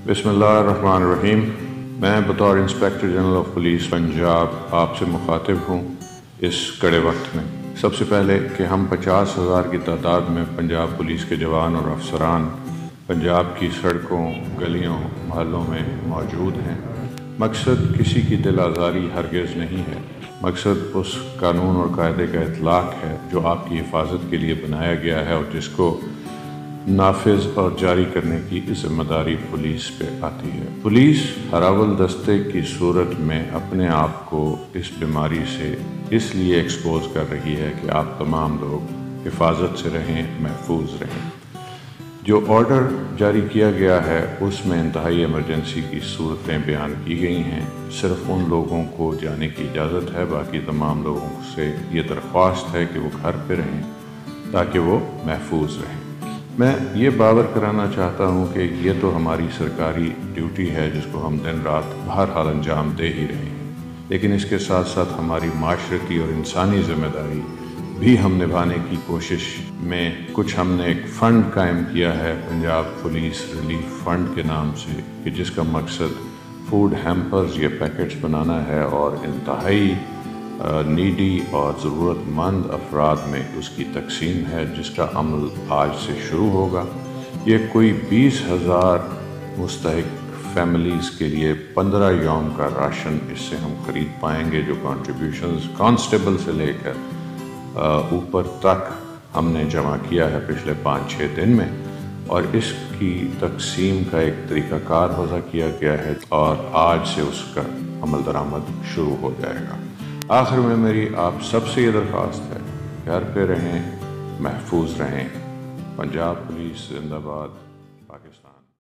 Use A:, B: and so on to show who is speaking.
A: بسم اللہ الرحمن الرحیم۔ میں بطور inspector general of police Punjab آپ سے مخاطب ہوں اس کڑے وقت میں۔ سب سے پہلے کہ ہم 50,000 کی تعداد میں پنجاب پولیس کے جوان اور افسران پنجاب کی سڑکوں، گلیوں، محلوں میں موجود ہیں۔ مقصد کسی کی دل آزاری ہرگز نہیں ہے، مقصد اس قانون اور قاعدے کا اطلاق ہے جو آپ کی حفاظت کے لیے بنایا گیا ہے اور جس کو نافذ اور جاری کرنے کی ذمہ داری پولیس پہ آتی ہے۔ پولیس ہراول دستے کی صورت میں اپنے آپ کو اس بیماری سے اس لیے ایکسپوز کر رہی ہے کہ آپ تمام لوگ حفاظت سے رہیں، محفوظ رہیں۔ جو آرڈر جاری کیا گیا ہے اس میں انتہائی ایمرجنسی کی صورتیں بیان کی گئی ہیں۔ صرف ان لوگوں کو جانے کی اجازت ہے، باقی تمام لوگوں سے یہ درخواست ہے کہ وہ گھر پہ رہیں تاکہ وہ محفوظ رہیں۔ میں یہ باور کرانا چاہتا ہوں کہ یہ تو ہماری سرکاری ڈیوٹی ہے جس کو ہم دن رات بہرحال انجام دے ہی رہے ہیں، لیکن اس کے ساتھ ساتھ ہماری معاشرتی اور انسانی ذمہ داری بھی ہم نبھانے کی کوشش میں کچھ ہم نے ایک فنڈ قائم کیا ہے پنجاب پولیس ریلیف فنڈ کے نام سے، کہ جس کا مقصد فوڈ ہیمپرز یا پیکٹس بنانا ہے اور انتہائی نیڈی اور ضرورت مند افراد میں اس کی تقسیم ہے، جس کا عمل آج سے شروع ہوگا۔ یہ کوئی 20,000 مستحق فیملیز کے لیے 15 یوم کا راشن اس سے ہم خرید پائیں گے، جو کنٹریبیوشنز کانسٹیبل سے لے کر اوپر تک ہم نے جمع کیا ہے پچھلے 5-6 دن میں، اور اس کی تقسیم کا ایک طریقہ کار وضع کیا گیا ہے اور آج سے اس کا عمل درآمد شروع ہو جائے گا۔ آخر میں میری آپ سب سے یہ درخواست ہے، گھر پہ رہیں، محفوظ رہیں۔ پنجاب پولیس زندہ باد۔